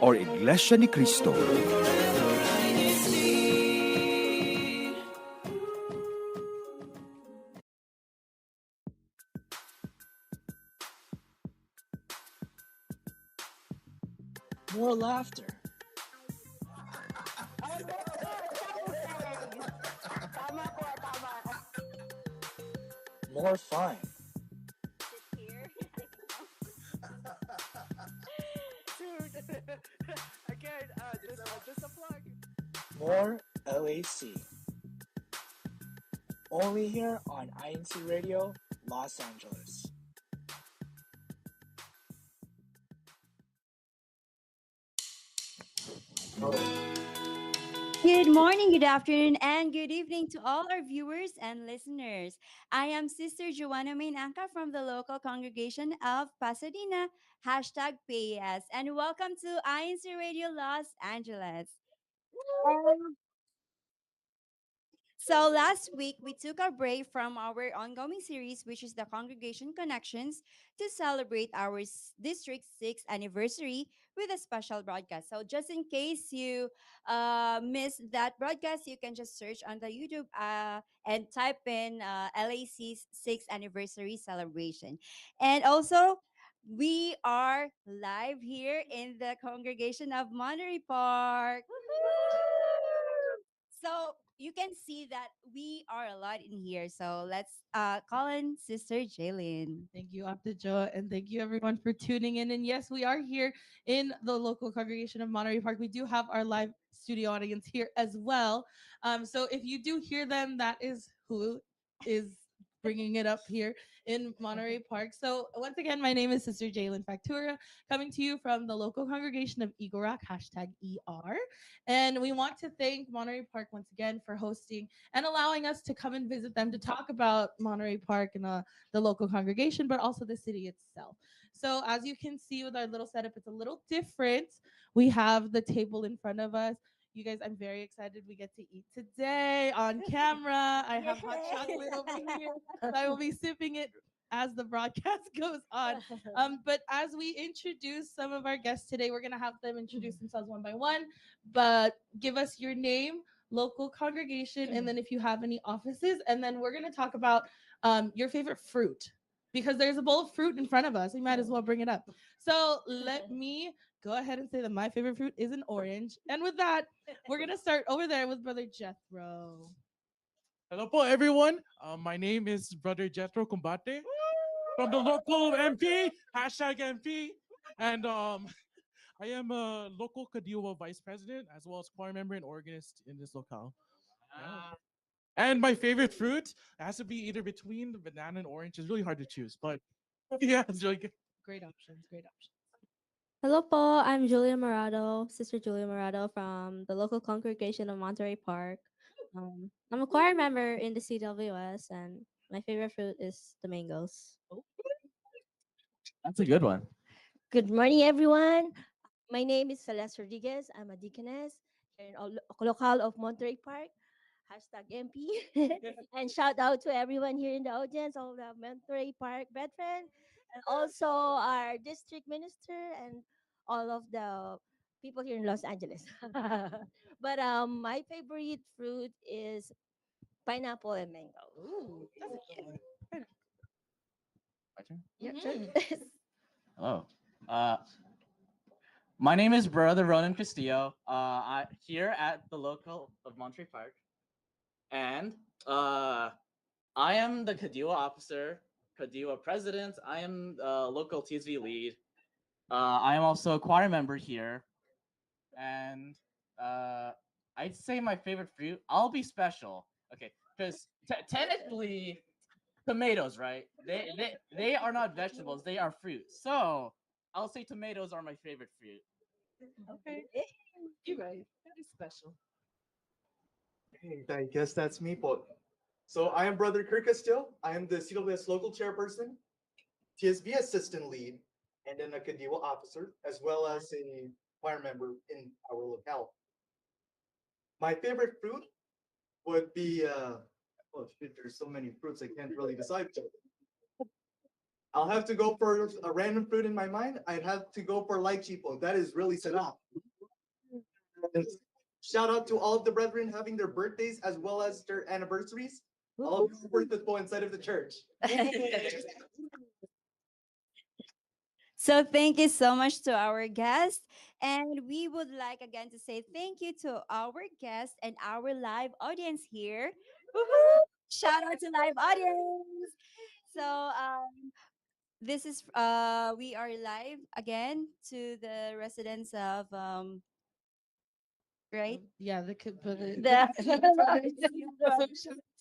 or Iglesia ni Cristo. More laughter. More fun. Dude, again, just a plug. More LAC. Only here on INCRadio, Los Angeles. Good morning, good afternoon, and good evening to all our viewers and listeners. I am Sister Joanna Mainanca from the local congregation of Pasadena, hashtag PAS, and welcome to INC Radio Los Angeles. So last week we took a break from our ongoing series, which is the Congregation Connections, to celebrate our District 6th anniversary with a special broadcast. So just in case you missed that broadcast, you can just search on the YouTube and type in LAC's 6th anniversary celebration. And also, we are live here in the congregation of Monterey Park. So you can see that we are a lot in here. So let's call in Sister Jaylin. Thank you, Ate Jo, and thank you everyone for tuning in. And yes, we are here in the local congregation of Monterey Park. We do have our live studio audience here as well. So if you do hear them, that is who is bringing it up here in Monterey Park. So once again, my name is Sister Jaylin Factura, coming to you from the local congregation of Eagle Rock, hashtag ER. And we want to thank Monterey Park once again for hosting and allowing us to come and visit them to talk about Monterey Park and the local congregation, but also the city itself. So as you can see with our little setup, it's a little different. We have the table in front of us. You guys, I'm very excited we get to eat today on camera. I have hot chocolate over here. So I will be sipping it as the broadcast goes on. But as we introduce some of our guests today, we're going to have them introduce themselves one by one. But give us your name, local congregation, and then if you have any offices. And then we're going to talk about your favorite fruit, because there's a bowl of fruit in front of us. We might as well bring it up. So let me go ahead and say that my favorite fruit is an orange. And with that, we're going to start over there with Brother Jethro. Hello po everyone. My name is Brother Jethro Combate from the local MP, hashtag MP. And I am a local Kadiwa vice president as well as choir member and organist in this locale. Yeah. And my favorite fruit has to be either between the banana and orange. It's really hard to choose, but yeah, it's really good. Great options, great options. Hello po, I'm Julia Morado, Sister Julia Morado from the local congregation of Monterey Park. I'm a choir member in the CWS, and my favorite fruit is the mangoes. That's a good one. Good morning, everyone. My name is Celeste Rodriguez. I'm a deaconess here in local of Monterey Park. Hashtag MP. And shout out to everyone here in the audience, all the Monterey Park brethren, and also our district minister and all of the people here in Los Angeles. But my favorite fruit is pineapple and mango. Ooh, that's cute. My turn. Yeah, Hello. My name is Brother Ronan Castillo. Here at the local of Monterey Park, and I am the Kadiwa officer, Kadiwa president. I am local TSV lead. I am also a choir member here, and I'd say my favorite fruit. I'll be special, okay? Because technically, tomatoes, right? They are not vegetables; they are fruit. So I'll say tomatoes are my favorite fruit. Okay. You're right. That is special. Hey, I guess that's me, po. So I am Brother Kirk Castillo. I am the CWS local chairperson, TSB assistant lead, and then a Kadiwa officer, as well as a choir member in our locale. My favorite fruit would be, oh shit, there's so many fruits I can't really decide. I'll have to go for a random fruit in my mind. I'd have to go for lychee po. That is really sarap. And shout out to all of the brethren having their birthdays as well as their anniversaries. All of your birthdays go inside of the church. So thank you so much to our guest. And we would like again to say thank you to our guest and our live audience here. Woohoo! Shout out to live audience. So this is we are live again to the residents of right? Yeah, The to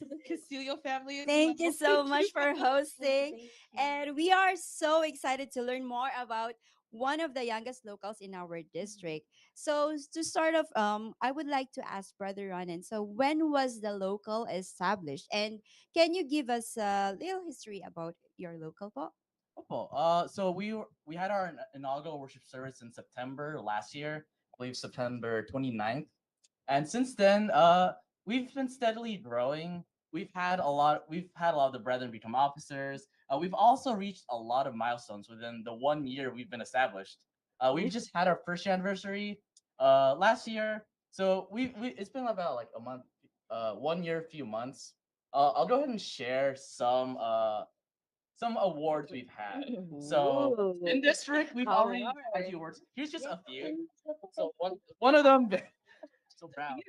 the Castillo family as Thank you well. so much for hosting. And we are so excited to learn more about one of the youngest locals in our district. So to start off, I would like to ask Brother Ronan. So when was the local established? And can you give us a little history about your local po? Cool. So we had our inaugural worship service in September last year, I believe September 29th. And since then, we've been steadily growing. We've had a lot of the brethren become officers. We've also reached a lot of milestones within the 1 year we've been established. We've just had our first anniversary last year. So we it's been about like a month, 1 year, few months. I'll go ahead and share some awards we've had. So in district, we've already had a few awards. Here's just a few. So one of them. So proud.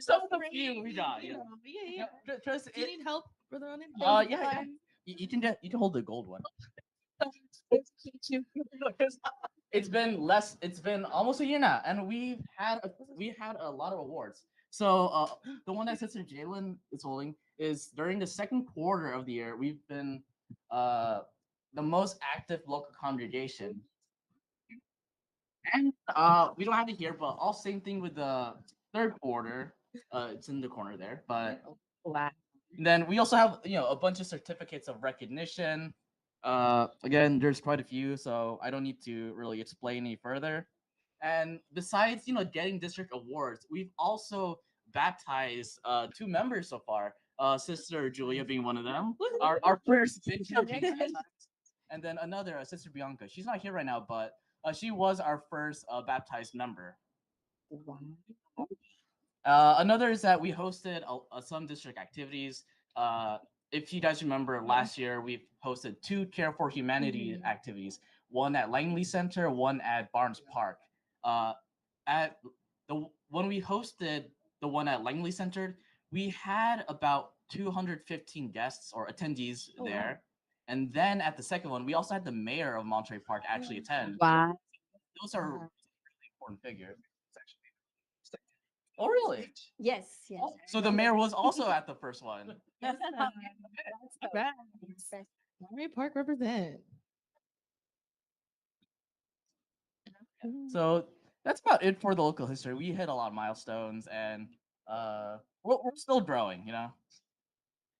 Some of the few we got. You know. Yeah. Trust Do you it. need help, Brother Ronan? Yeah. You can hold the gold one. It's been less. It's been almost a year now, and we had a lot of awards. So the one that Sister Jalen is holding is during the second quarter of the year. We've been uh, the most active local congregation, and we don't have it here, but all same thing with the third quarter. It's in the corner there, but Wow. then we also have a bunch of certificates of recognition. Again, there's quite a few, so I don't need to really explain any further. And besides, getting district awards, we've also baptized two members so far. Sister Julia being one of them, our first Benjamin being baptized, and then another Sister Bianca. She's not here right now, but she was our first baptized member. Another is that we hosted some district activities. Uh, if you guys remember, last year we hosted two Care for Humanity activities, one at Langley Center, one at Barnes Park. At when we hosted the one at Langley Center, we had about 215 guests or attendees there. And then at the second one, we also had the mayor of Monterey Park actually attend. Wow. Those are really important figures. Oh, really? Yes, yes. So the mayor was also at the first one. Right. Monterey Park represent. So that's about it for the local history. We hit a lot of milestones, and we're still growing.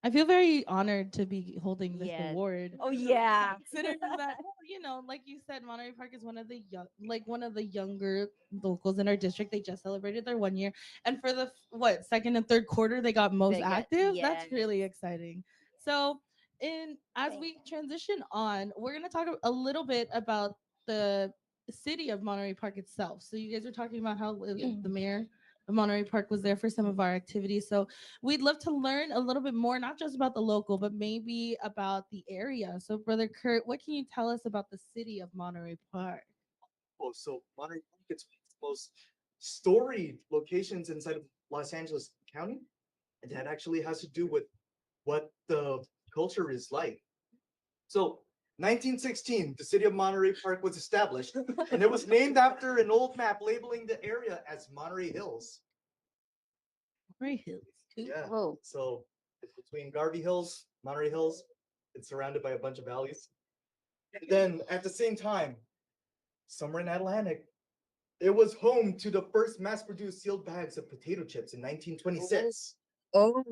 I feel very honored to be holding this Yes. award. Oh yeah. Considering that, like you said, Monterey Park is one of the younger locals in our district. They just celebrated their 1 year, and for the second and third quarter, they got most They got- active. yes. That's really exciting. So, as Thank we transition on, we're gonna talk a little bit about the city of Monterey Park itself. So, you guys are talking about how the mayor of Monterey Park was there for some of our activities. So, we'd love to learn a little bit more, not just about the local, but maybe about the area. So, Brother Kurt, what can you tell us about the city of Monterey Park? Oh, so Monterey Park, it's one of the most storied locations inside of Los Angeles County, and that actually has to do with what the culture is like. So, 1916, the city of Monterey Park was established, and it was named after an old map labeling the area as Monterey Hills. Monterey Hills. Yeah. Whoa. So, it's between Garvey Hills, Monterey Hills. It's surrounded by a bunch of valleys. And then, at the same time, somewhere in Atlantic, it was home to the first mass-produced sealed bags of potato chips in 1926. Oh.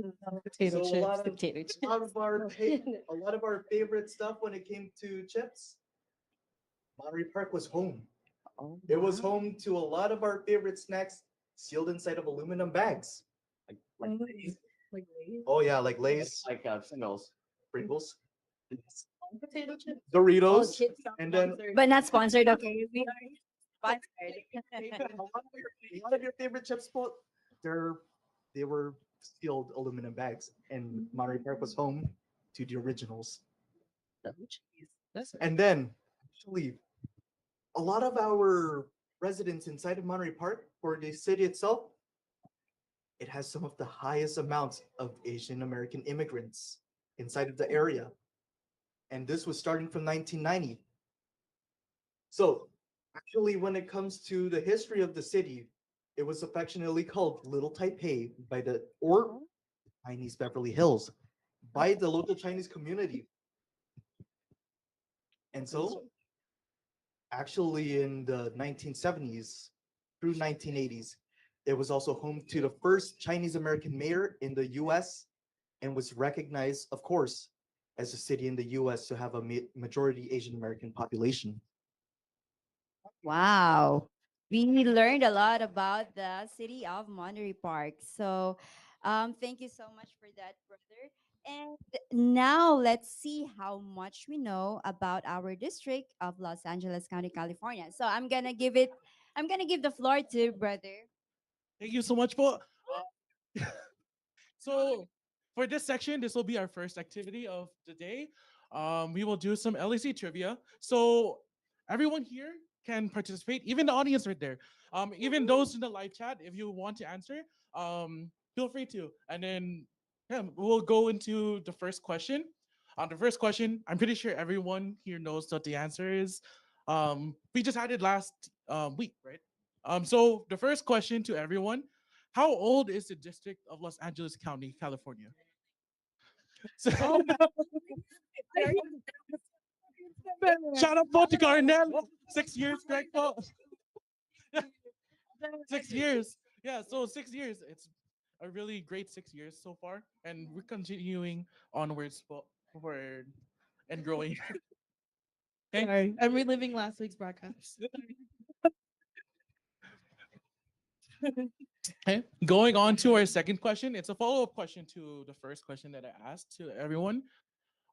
Potato So chips. a lot of Potato a lot of our a lot of our favorite stuff when it came to chips, Monterey Park was home. Oh, It was wow. home to a lot of our favorite snacks sealed inside of aluminum bags. Like Lay's. Oh yeah, like Lay's, Like singles. Pringles, Potato chips. Doritos, chips. and then But not sponsored, okay? We are inspired. A lot of your favorite chips, Paul, they're they were sealed aluminum bags, and Monterey Park was home to the originals. And then, actually, a lot of our residents inside of Monterey Park, for the city itself, it has some of the highest amounts of Asian American immigrants inside of the area. And this was starting from 1990. So, actually, when it comes to the history of the city, it was affectionately called Little Taipei by the or Chinese Beverly Hills by the local Chinese community. And so, actually, in the 1970s through 1980s, it was also home to the first Chinese American mayor in the US and was recognized, of course, as a city in the US to have a majority Asian American population. Wow. We learned a lot about the city of Monterey Park. So, thank you so much for that, brother. And now let's see how much we know about our district of Los Angeles County, California. So, I'm gonna give the floor to brother. Thank you so much, po. So for this section, this will be our first activity of the day. We will do some LEC trivia. So everyone here can participate, even the audience right there. Even those in the live chat, if you want to answer, feel free to. And then yeah, we'll go into the first question. The first question, I'm pretty sure everyone here knows what the answer is. We just had it last week, right? So the first question to everyone, how old is the district of Los Angeles County, California? So, shout out po to Carnell. 6 years, correct po? 6 years. Yeah, so 6 years. It's a really great 6 years so far. And we're continuing onwards forward and growing. Okay. Sorry, I'm reliving last week's broadcast. Okay. Going on to our second question. It's a follow-up question to the first question that I asked to everyone.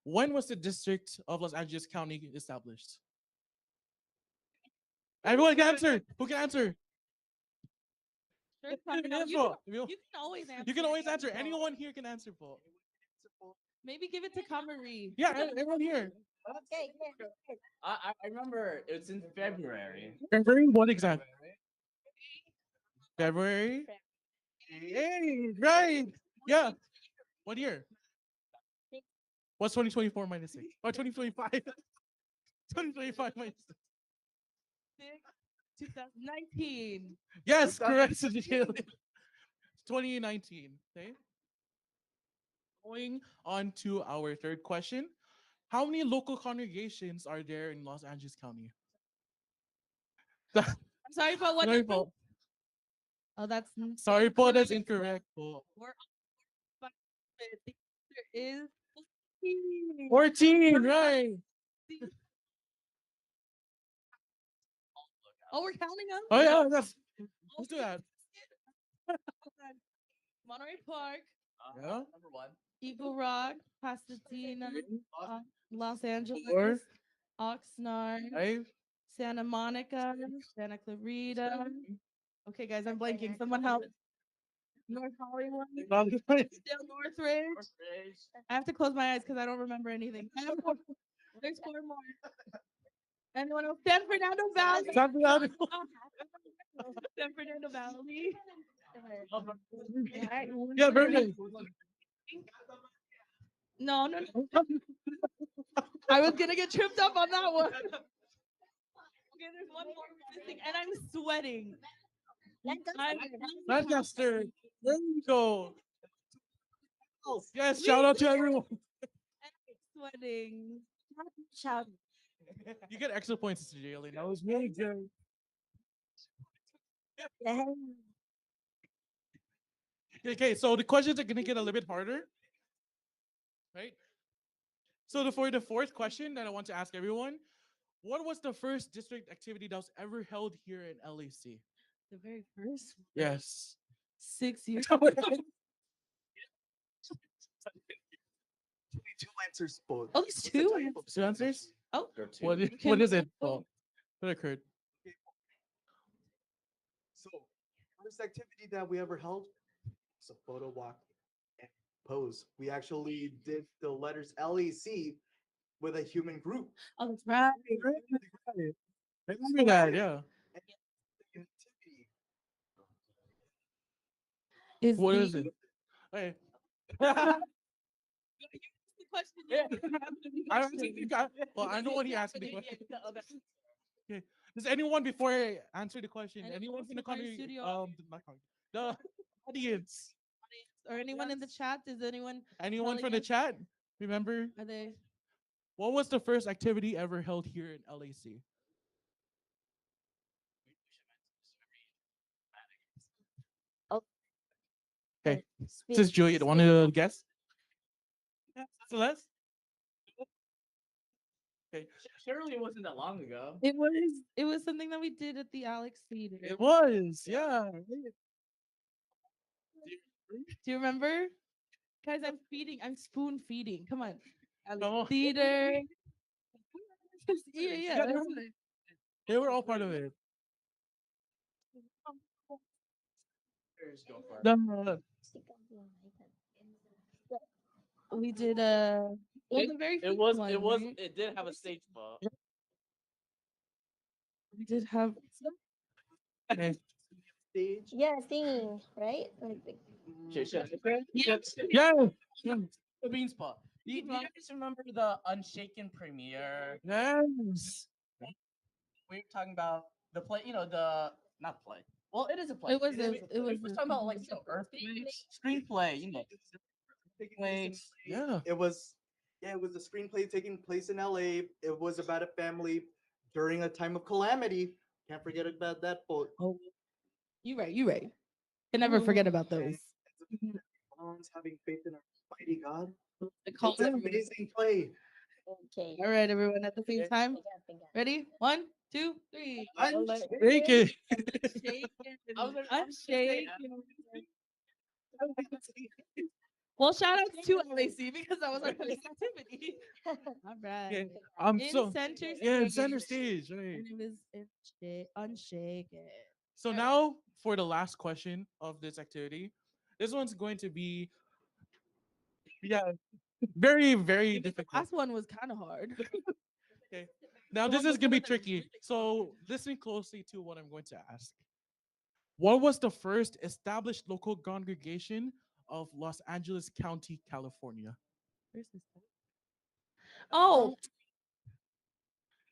When was the District of Los Angeles County established? Everyone can answer. Who can answer? Sure, You Tucker, can no, answer. you can always answer. You can always answer. Anyone here can answer, Paul. Maybe give it to Kamari. Yeah, everyone here. Okay, I remember it's in February. February? What exact? February? Hey, right. Yeah. What year? What's 2024 minus 6? Or 2025? 2025 minus 6. 2019. Yes, correct. 2019. Okay. Going on to our third question. How many local congregations are there in Los Angeles County? I'm sorry, but what? Sorry, Paul. Oh, that's Sorry, Paul, that's incorrect. Paul. We're but the answer is 14, right. Oh, we're counting on. Oh, yeah, let's do that. Monterey Park, Yeah. Number one. Eagle Rock, Pasadena, Los Angeles, Or Oxnard, 5. Santa Monica, Santa Clarita. Okay, guys, I'm blanking. Someone help. North Hollywood, still Northridge. I have to close my eyes because I don't remember anything. I have four. There's 4 more. Anyone else? San Fernando Valley. San Fernando. San Fernando Valley. Yeah, very good. No, no, no. I was gonna get tripped up on that one. Okay, there's one more missing, and I'm sweating. Lancaster. There you go. Yes, shout out to everyone. Sweating. shout. You get extra points, Sister Jalen. That was really good. Yeah. Okay, so the questions are gonna get a little bit harder, right? So for the fourth question that I want to ask everyone, what was the first district activity that was ever held here in LAC? The very first Yes. 6 years. Two answers, both. Oh, there's two. Two answers? Oh, There are two. What Can- is it? Oh, what occurred? So, first activity that we ever held was a photo walk and pose. We actually did the letters LAC with a human group. Oh, that's right. Right. I remember that, yeah. And the activity Is What the is it? Hey. the question? Yeah. You have the I, question. well, I know what he asked me. Okay. Does anyone before I answer the question? Anyone from the from our country? studio Not country, the audience. or anyone in the chat? Is anyone Anyone telling from the us? chat? Remember, Are they? what was the first activity ever held here in LAC? Oh, Okay, this spin, is Juliet. Want spin. to guess? Celeste? Okay, Surely it wasn't that long ago. It was something that we did at the Alex Theater. it was. Yeah. Do you remember? Guys, I'm spoon feeding. Come on. Alex No. Theater. Yeah, Yeah, yeah. That's it. they were all part of it. Just go for it. The, We did it was a very It first was. one, It was. right? It did have a stage ball. We did have okay. stage. Yeah, singing, right? Like, Yeah. The bean spot. Do you guys remember the Unshaken premiere? Yes. We were talking about the play. You know the not play. Well, it is a play. it was We were talking about like some screenplay. You know, Taking place in LA. Yeah. It was a screenplay taking place in LA. It was about a family during a time of calamity. Can't forget about that. But Oh, you right, you right. Can never forget about those. bonds, having faith in our mighty God. Call It's an amazing play. okay. All right, everyone at the same time. Pegang. Ready? 1, 2, 3. Thank you. Unshaken. Well, shout out to LAC because that was our first activity. All right. Okay, In so center yeah, in stage. center stage, right? And it was unshaken. So now for the last question of this activity. This one's going to be yeah, very, very difficult. Last one was kind of hard. Okay. Now this is gonna be tricky. So listen closely to what I'm going to ask. What was the first established local congregation of Los Angeles County, California? Where's this? Oh,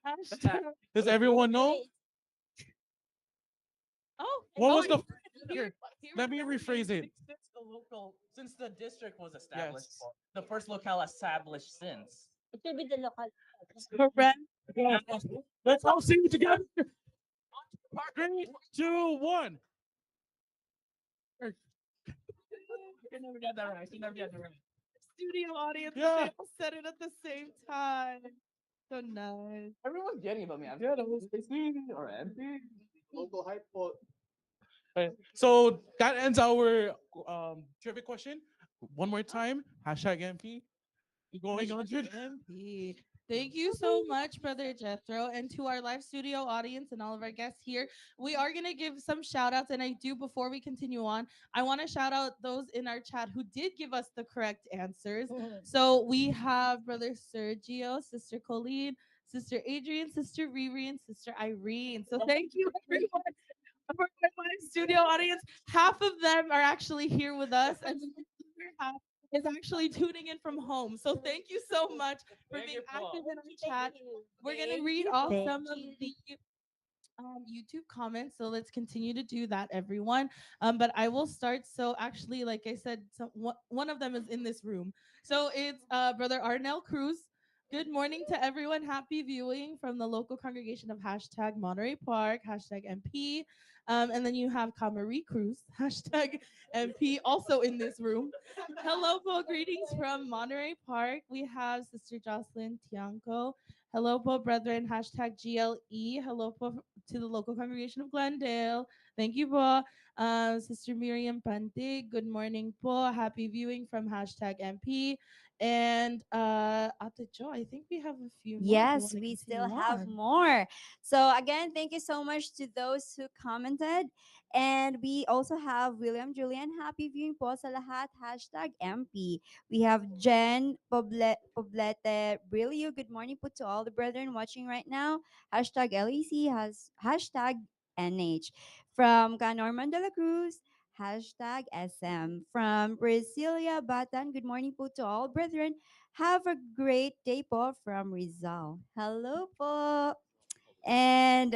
hashtag. Does everyone know? Oh, What was oh, the here? Let me rephrase it. Since the district was established, Yes. the first locale established since. It should be the local. correct. Let's all sing it together. 3, 2, 1. You never got that right. You never got that right. Studio audience, Yeah. they all said it at the same time. So nice. Everyone's getting it but me. I'm Yeah, that was or empty. Local hype. But right. So that ends our trivia question. One more time. Hashtag MP. Going on to MP. Thank you so much, Brother Jethro, and to our live studio audience and all of our guests here. We are going to give some shout outs, and I do, before we continue on, I want to shout out those in our chat who did give us the correct answers. So we have Brother Sergio, Sister Colleen, Sister Adrian, Sister Riri, and Sister Irene. So thank you, everyone. For my live studio audience, half of them are actually here with us, and the other half is actually tuning in from home. So thank you so much for being active in our chat. We're gonna read off some of the YouTube comments. So let's continue to do that, everyone. But I will start. So actually, like I said, one of them is in this room. So it's Brother Arnell Cruz. Good morning to everyone. Happy viewing from the local congregation of hashtag Monterey Park, hashtag MP. And then you have Kamari Cruz, hashtag MP, also in this room. Hello, po, greetings from Monterey Park. We have Sister Jocelyn Tianco. Hello, po, brethren, hashtag GLE. Hello, po, to the local congregation of Glendale. Thank you, po. Sister Miriam Pante, good morning, po. Happy viewing from hashtag MP. And Ate Jo, I think we have a few more if you want Yes, to we still continue have on. more. So again, thank you so much to those who commented. And we also have William Julian, happy viewing po sa lahat, hashtag MP. We have Jen Poblete Brilio, good morning po to all the brethren watching right now, hashtag LEC, has hashtag NH. From Canorman de la Cruz, hashtag SM. From Brasilia Batan, good morning po to all brethren. Have a great day po from Rizal. Hello po. And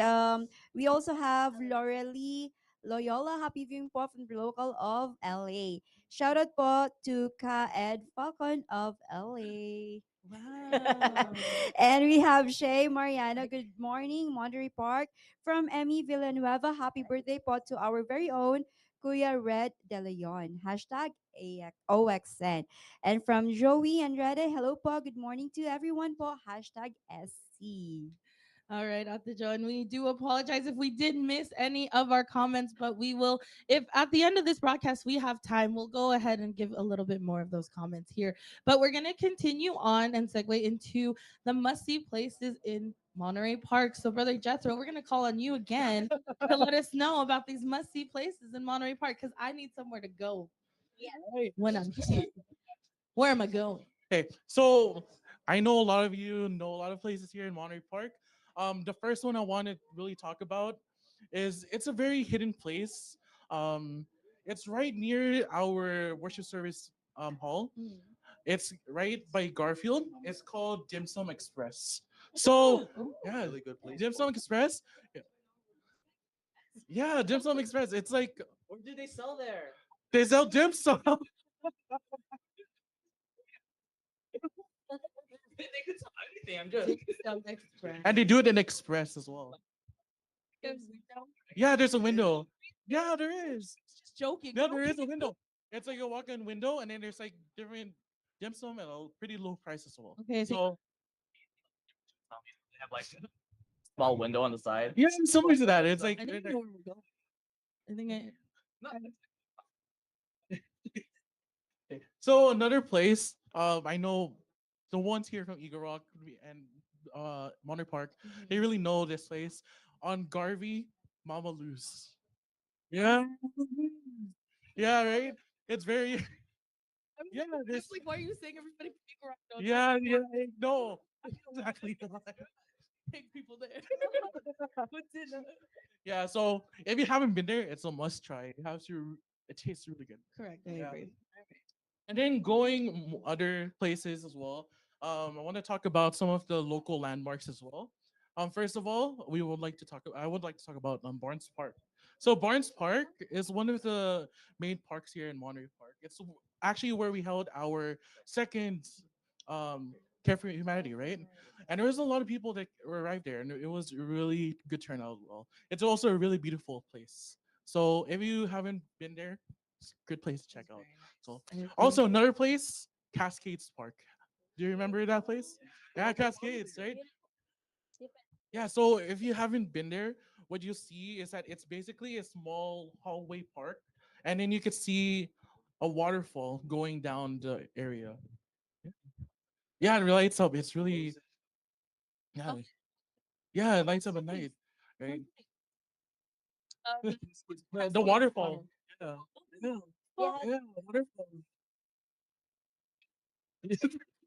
we also have Lorely Loyola. Happy viewing po from the local of LA. Shout out po to Ka Ed Falcon of LA. Wow. And we have Shay Mariano. Good morning, Monterey Park. From Emmy Villanueva. Happy birthday po to our very own Kuya Red De Leon. Hashtag OXN. And from Joey Andrade. Hello po. Good morning to everyone po. Hashtag SC. All right, Ate Jo, and we do apologize if we did miss any of our comments, but we will, if at the end of this broadcast we have time, we'll go ahead and give a little bit more of those comments here. But we're going to continue on and segue into the must-see places in Monterey Park. So, Brother Jethro, we're going to call on you again to let us know about these must-see places in Monterey Park because I need somewhere to go Right. when I'm here. Where am I going? Okay, so I know a lot of you know a lot of places here in Monterey Park. The first one I want to really talk about is it's a very hidden place. Um, it's right near our worship service hall. It's right by Garfield. It's called Dim Sum Express. So yeah, Really good place. Dim Sum Express. Yeah, Dim Sum Express. It's like What do they sell there? they sell dim sum. They could sell anything. I'm just. Some Express. And they do it in express as well. Yeah, there's a window. Yeah, there is. Just joking. Yeah, there is a window. It's like a walk-in window, and then there's like different dim sum at a pretty low price as well. Okay, so So They have like a small window on the side. yeah, similar to that. It's like I think I know where we're going. I think I. so another place. I know the ones here from Eagle Rock and Monterey Park. They really know this place on Garvey, Mama Luz. Yeah, yeah, right. It's very yeah. This It's like, why are you saying everybody pick around? yeah, yeah. No, exactly. Take people there. What's in it? Yeah, so if you haven't been there, it's a must try. It has to, it tastes really good. Correct. I Yeah. agree. And then going other places as well. I want to talk about some of the local landmarks as well. First of all, we would like to talk. I would like to talk about Barnes Park. So Barnes Park is one of the main parks here in Monterey Park. It's actually where we held our second um, Care for Humanity, right? And there was a lot of people that arrived there, and it was a really good turnout. As well, it's also a really beautiful place. So if you haven't been there, it's a good place to check out. So I agree. also another place, Cascades Park. Do you remember that place? Yeah, Cascades, right? Yeah, so if you haven't been there, what you see is that it's basically a small hallway park, and then you could see a waterfall going down the area. Yeah, it lights up. It's really yeah, yeah, it lights up at night, right? The waterfall. Yeah, yeah, Yeah. yeah, waterfall.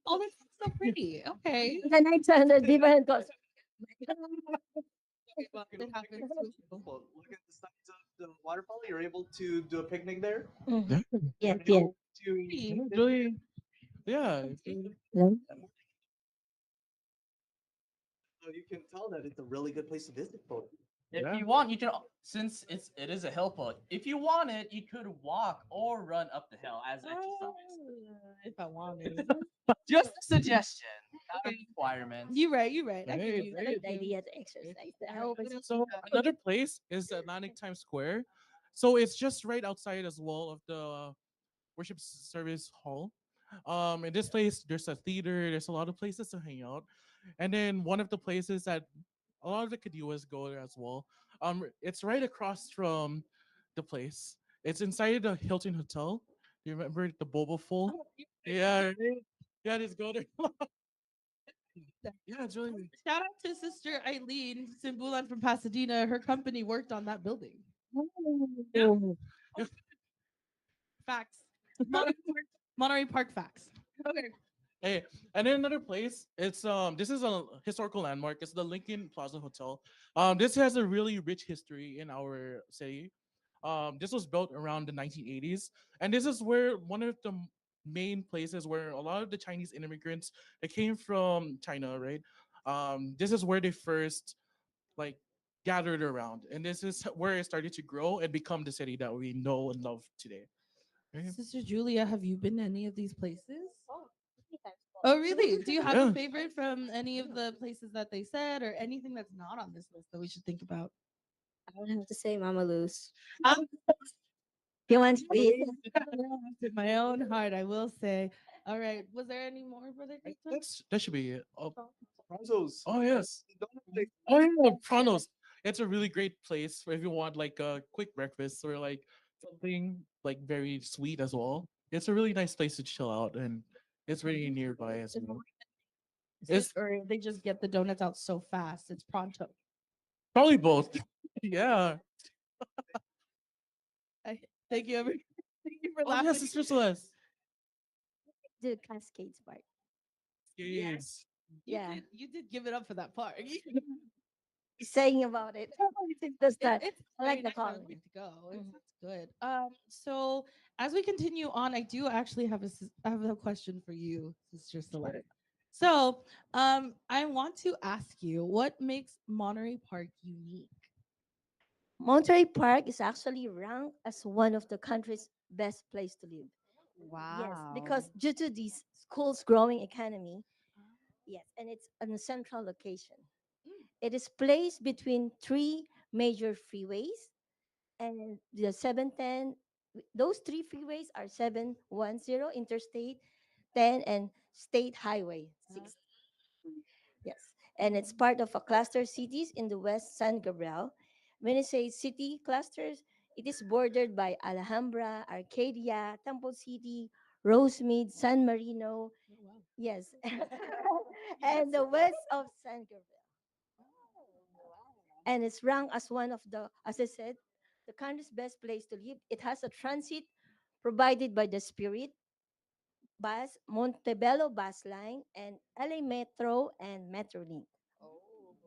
Oh, that's so pretty. Okay. The nights are the different cost. It happens too. Well, look at the sides of the waterfall. You're able to do a picnic there. Yeah, Yes, You're yes. able to it's really, yeah, it's really, Yeah. so you can tell that it's a really good place to visit, folks. If yeah. you want, you can. Since it is a hill park. If you want it, you could walk or run up the hill as exercise. If I wanted. Just a suggestion, not a requirement. You're right. You're right. I Right, get you. right. Good idea to exercise. The help is So another place is Atlantic Times Square. So it's just right outside as well of the worship service hall. In this place, there's a theater. There's a lot of places to hang out, and then one of the places that a lot of the Kadiwas go there as well. It's right across from the place. It's inside the Hilton Hotel. Do you remember the Boba Full? Yeah, right? Yeah, just go there. Yeah, it's really. Shout out to Sister Eileen Simbulan from Pasadena. Her company worked on that building. Yeah. Facts. Monterey Park, Monterey Park facts. Okay. Hey, and then another place. It's this is a historical landmark. It's the Lincoln Plaza Hotel. This has a really rich history in our city. This was built around the 1980s, and this is where one of the main places where a lot of the Chinese immigrants that came from China, right? This is where they first like gathered around, and this is where it started to grow and become the city that we know and love today. Right? Sister Julia, have you been to any of these places? Oh, really? Do you have a Yeah. favorite from any of the places that they said, or anything that's not on this list that we should think about? I would have to say Mama Luz. Um, He wants to eat. in my own heart, I will say. All right. Was there any more, Brother Cristo? That should be it. Oh, Franzo's. oh yes. The donut place. Oh yeah, Pranos. It's a really great place for if you want like a quick breakfast or like something like very sweet as well. It's a really nice place to chill out, and it's really nearby as well. It's Or they just get the donuts out so fast. It's pronto. probably both. Yeah. I, thank you, thank you for Oh laughing. yes, Sister Celeste. The Cascades Park. Yes. Yeah. You did give it up for that part. He's saying about it. That's that. It's I very like the nice color. way to go. Mhm. It's good. So as we continue on, I do actually have I have a question for you, Sister Celeste. So, I want to ask you, what makes Monterey Park unique? Monterey Park is actually ranked as one of the country's best place to live. Yes, Wow. because due to this school's growing economy, yes, and it's on a central location. It is placed between three major freeways and the 710. Those three freeways are 710 Interstate 10 and State Highway 6. Yes, and it's part of a cluster cities in the West San Gabriel. When you say city clusters, it is bordered by Alhambra, Arcadia, Temple City, Rosemead, San Marino. Yes, and the west of San Gabriel. And it's ranked as one of the, as I said, the country's best place to live. It has a transit provided by the Spirit Bus, Montebello Bus Line, and LA Metro and Metrolink.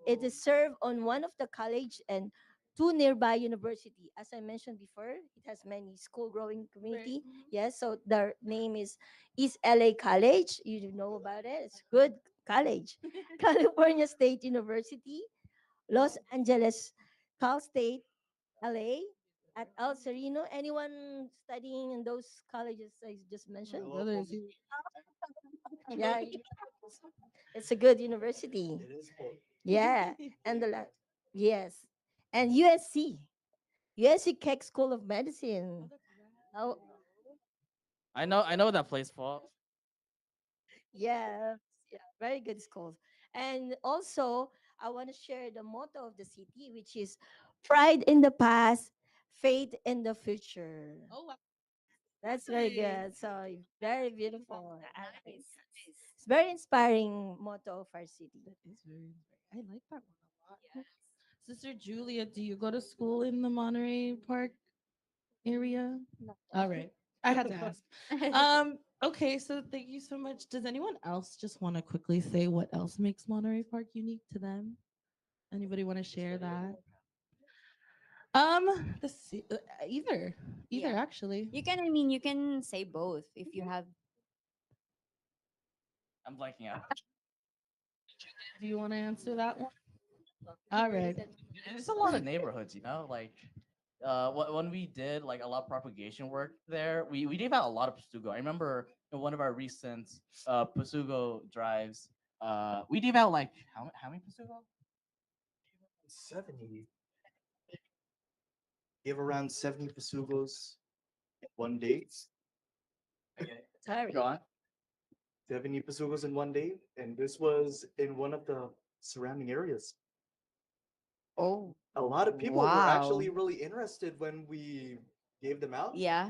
It is served on one of the college and two nearby university. As I mentioned before, it has many school growing community. Yes, so their name is East LA College. You know about it. It's good college. California State University, Los Angeles, Cal State, LA, at El Sereno. Anyone studying in those colleges I just mentioned? Brother is here. Yeah, it's a good university. It is full. Yeah, and yes, and USC Keck School of Medicine. Oh, I know that place, Paul. yeah, yeah, very good schools. And also, I want to share the motto of the city, which is pride in the past, faith in the future. Oh, wow. That's very good. So very beautiful. It's very inspiring motto of our city. That is very inspiring. I like that one a lot. Sister Julia, do you go to school in the Monterey Park area? All right. I had to ask. Okay, so thank you so much. Does anyone else just want to quickly say what else makes Monterey Park unique to them? Anybody want to share that? Either Yeah. actually. You can, I mean, you can say both if you have. I'm blanking out. Do you want to answer that one? All right. There's a lot of neighborhoods, like when we did like a lot of propagation work there, we gave out a lot of Pasugo. I remember in one of our recent Pasugo drives, we gave out like how many Pasugo? 70. Give around 70 pasugos in one day. Okay, Sorry. go on. 70 pasugos in one day. And this was in one of the surrounding areas. Oh, A lot of people were wow. actually really interested when we gave them out. Yeah.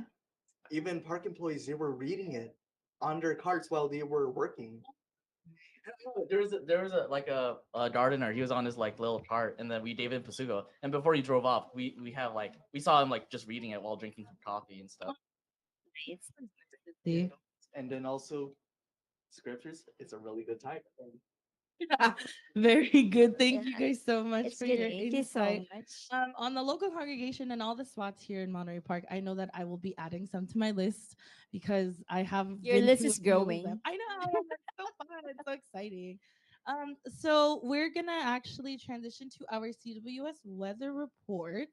Even park employees, they were reading it on their carts while they were working. There was a gardener. He was on his like little cart, and then we gave him Pasugo. And before he drove off, we have like we saw him like just reading it while drinking some coffee and stuff. See? And then also scriptures. It's a really good time. Very good. Thank you Yeah, guys so much it's for good. your Thank you so insight. much. On the local congregation and all the spots here in Monterey Park, I know that I will be adding some to my list because I have Your been list to a is few of them. growing. I know, it's so fun, it's so exciting. So we're gonna actually transition to our CWS weather report.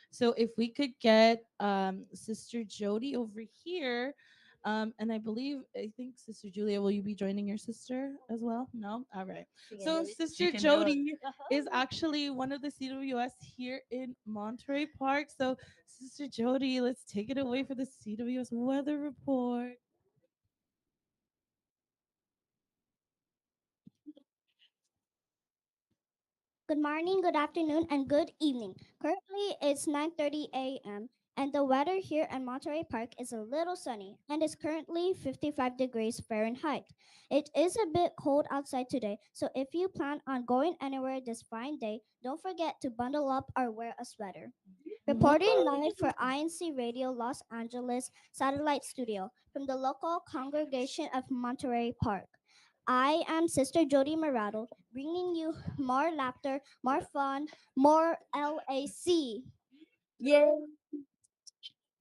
So if we could get Sister Jody over here, and I think Sister Julia, will you be joining your sister as well? No, all right. So Sister She can do it. Jody is actually one of the CWS here in Monterey Park. So, Sister Jody, let's take it away for the CWS weather report. Good morning, good afternoon, and good evening. Currently, it's 9:30 a.m. and the weather here at Monterey Park is a little sunny and is currently 55 degrees Fahrenheit. It is a bit cold outside today, so if you plan on going anywhere this fine day, don't forget to bundle up or wear a sweater. Reporting live for INC Radio Los Angeles Satellite Studio from the local congregation of Monterey Park. I am Sister Jody Morado, bringing you more laughter, more fun, more LAC. Yay!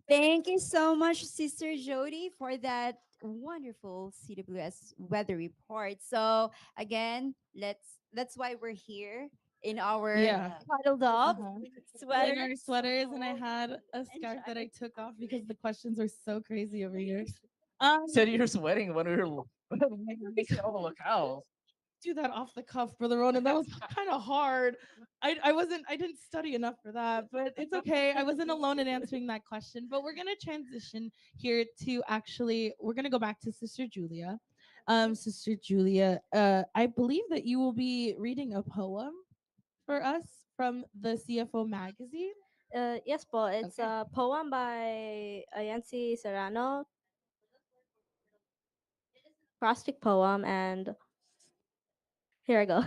Thank you so much, Sister Jody, for that wonderful CWS weather report. So again, that's why we're here in our Yeah. huddled up Uh-huh. We're sweater. in our sweaters, and I had a scarf that I took off because the questions were so crazy over here. Said you're sweating when we were when we were missing all the locales. Do that off the cuff, Brother Ronan. That was kind of hard. I didn't study enough for that, but it's okay. I wasn't alone in answering that question. But we're gonna transition here to actually we're gonna go back to Sister Julia. Sister Julia, I believe that you will be reading a poem for us from the CFO magazine. Yes po, it's Okay. a poem by Yancy Serrano, acrostic poem, and here I go.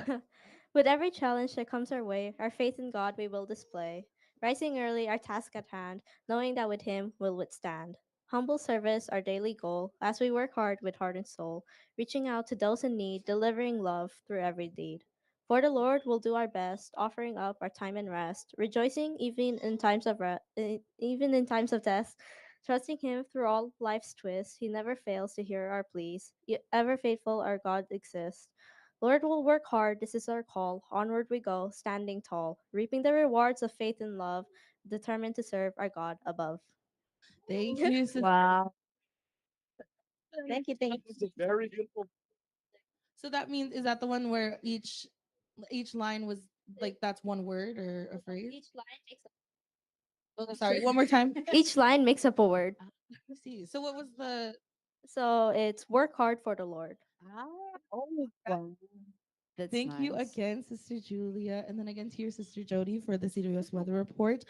With every challenge that comes our way, our faith in God we will display. Rising early, our task at hand, knowing that with Him we'll withstand. Humble service, our daily goal, as we work hard with heart and soul, reaching out to those in need, delivering love through every deed. For the Lord, we'll do our best, offering up our time and rest, rejoicing even in times of death, trusting Him through all life's twists. He never fails to hear our pleas. Ever faithful, our God exists. Lord will work hard, this is our call. Onward we go, standing tall, reaping the rewards of faith and love, determined to serve our God above. Thank you, Sister. Wow. Thank you, thank you. It's a very beautiful. So that means is that the one where each line was like that's one word or a phrase? Each line makes Oh, sorry, one more time. Each line makes up a word. I see. So what was the So it's work hard for the Lord. ah, Wow. That's thank you nice. again, Sister Julia, and then again to your sister Jody for the CWS weather report.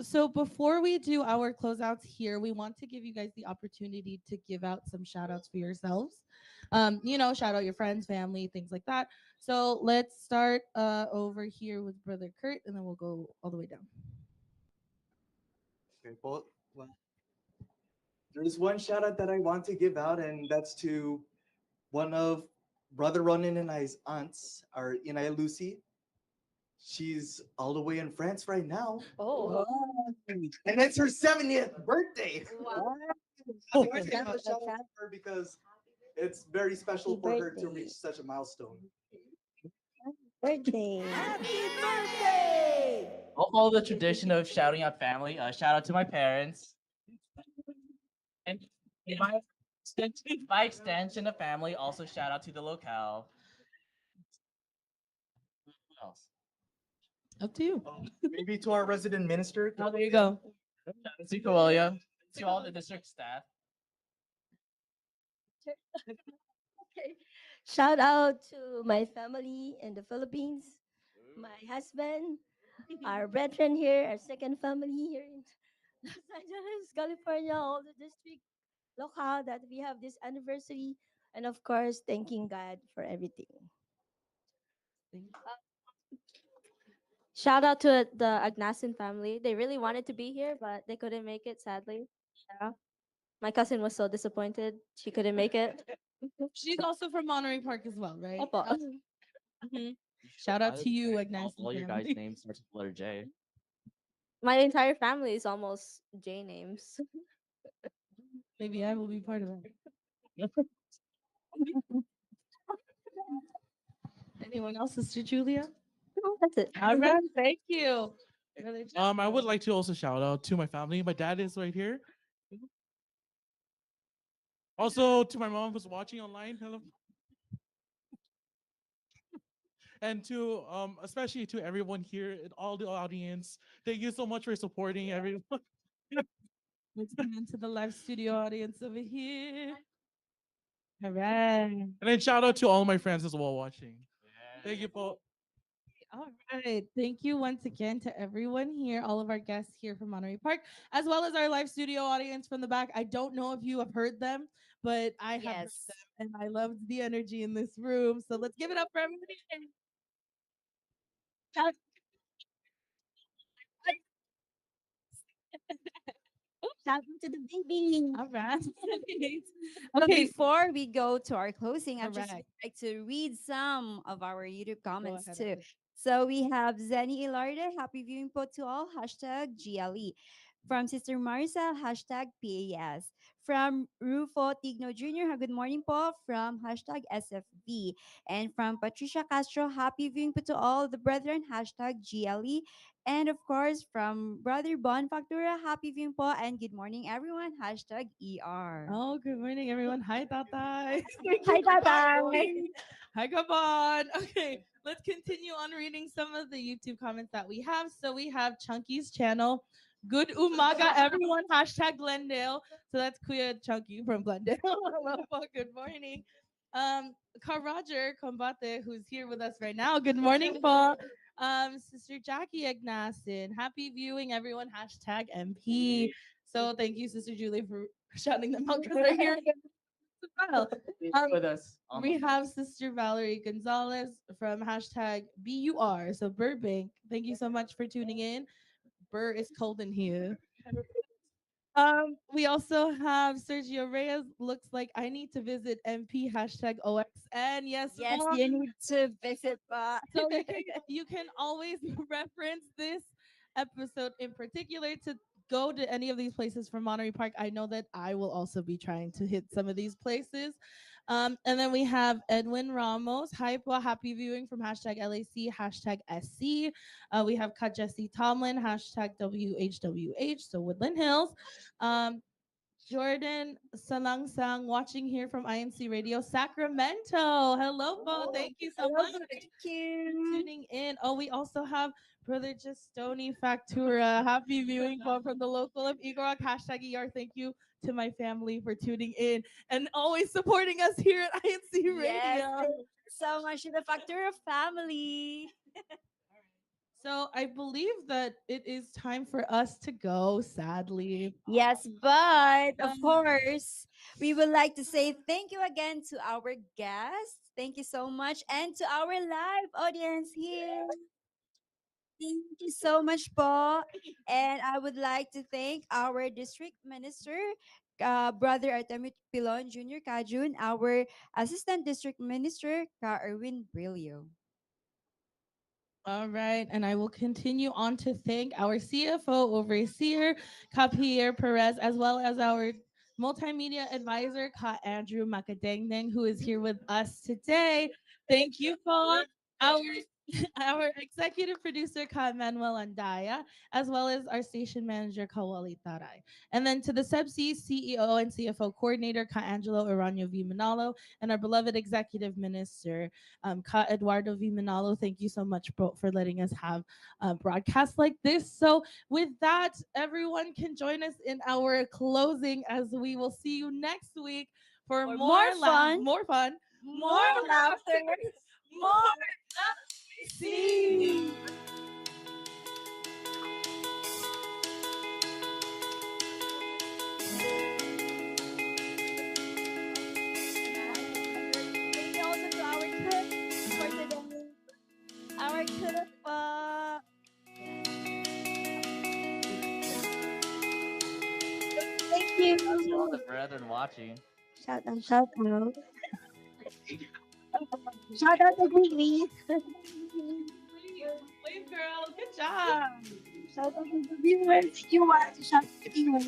So before we do our closeouts here, we want to give you guys the opportunity to give out some shout outs for yourselves. Shout out your friends, family, things like that. So let's start over here with Brother Kurt, and then we'll go all the way down. Okay, well, there's one shout out that I want to give out, and that's to one of Brother Ronan and I's aunts, our Inay Lucy. She's all the way in France right now. Oh. And it's her 70th birthday. Wow. I wanted to give a shout out to her because it's very special Happy for her to birthday. reach such a milestone. Birthday. I'll follow the tradition of shouting out family. Shout out to my parents and my extension of family. Also shout out to the locale. Who else? Up to you. Maybe to our resident minister. Oh, there you go. Shout out to Coelia, to all the district staff. Okay. Shout out to my family in the Philippines, my husband, our brethren here, our second family here in Los Angeles, California, all the district locale that we have this anniversary, and of course, thanking God for everything. Shout out to the Agnasin family. They really wanted to be here, but they couldn't make it, sadly. Yeah. My cousin was so disappointed she couldn't make it. She's also from Monterey Park as well, right? Opo. Mhm. Shout out to you, Agnasin All your guys' family. names starts with the letter J. My entire family is almost J names. Maybe I will be part of it. Anyone else, Sister Julia? That's it. All right, thank you. Brother I would Jethro. like to also shout out to my family. My dad is right here. Also to my mom who's watching online. Hello. And to especially to everyone here and all the audience. Thank you so much for supporting everyone. Let's come into the live studio audience over here. All right. And then shout out to all my friends as well watching. Thank you, Paul. All right. Thank you once again to everyone here, all of our guests here from Monterey Park, as well as our live studio audience from the back. I don't know if you have heard them, but I have heard Yes. them, and I loved the energy in this room. So let's give it up for everybody. Shout out to the baby. All right. But Okay. before we go to our closing, I just Correct. like to read some of our YouTube Go comments ahead. too. Ate. So we have Zenny Ilarda, happy viewing po to all, hashtag GLE. From Sister Maricel, hashtag PAS. From Rufo Tigno Jr., good morning po, from hashtag SFB. And from Patricia Castro, happy viewing po to all the brethren, hashtag GLE. And of course, from Brother Bon Factura, happy viewing po, and good morning everyone, hashtag ER. Oh, good morning, everyone. Hi, Tatay. Hi, Tata. Hi, Gabon. Okay, let's continue on reading some of the YouTube comments that we have. So we have Chunky's channel. Good umaga, everyone. Hashtag Glendale. So that's Kuya Chunky from Glendale. Hello, po. Good morning. Ka Roger Combate, who's here with us right now. Good morning, po. Sister Jackie Agnasin. Happy viewing, everyone. Hashtag MP. So thank you, Sister Julie, for shouting them out because they're here as well. With us. We have Sister Valerie Gonzalez from hashtag BUR. So Burbank. Thank you so much for tuning in. Burr is cold in here. We also have Sergio Reyes. Looks like I need to visit MP hashtag OXN. Yes, Yes, Mom. you need to visit pa. So you can always reference this episode in particular to go to any of these places from Monterey Park. I know that I will also be trying to hit some of these places. And then we have Edwin Ramos. Hi, po, happy viewing from hashtag LAC, hashtag SC. We have Kat Jesse Tomlin, hashtag WHWH, so Woodland Hills. Jordan Salangsang watching here from INCRadio Sacramento. Hello, po. Thank you so much Thank for you. tuning in. Oh, we also have Brother Justoni Factura. Happy viewing po from the local of Eagle Rock. Hashtag ER. Thank you to my family for tuning in and always supporting us here at INC Yes, Radio. thank you so much to the Factor of family. So I believe that it is time for us to go, sadly. Yes, but of Um, course, we would like to say thank you again to our guests. Thank you so much. And to our live audience here. Thank you so much, po. And I would like to thank our district minister, Brother Artemio Pilon Jr. Kajun, our assistant district minister, Ka Erwin Brillo. All right, and I will continue on to thank our CFO overseer, Capier Perez, as well as our multimedia advisor, Ka Andrew Makadengdeng, who is here with us today. Thank you, Paul. Our our executive producer, Ka Manuel Andaya, as well as our station manager, Kawali Taray. And then to the CEBSI CEO and CFO coordinator, Ka Angelo Aranyo V. Manalo, and our beloved executive minister, Ka Eduardo V. Manalo. Thank you so much, bro, for letting us have broadcasts like this. So with that, everyone can join us in our closing as we will see you next week for For more more fun, more fun, more laughter, more see. To all you. the brethren watching. Shout out, shout out. Shout out to Gigi. Wave girl, good job. Shout out to the viewers. You want to shout out to the viewers.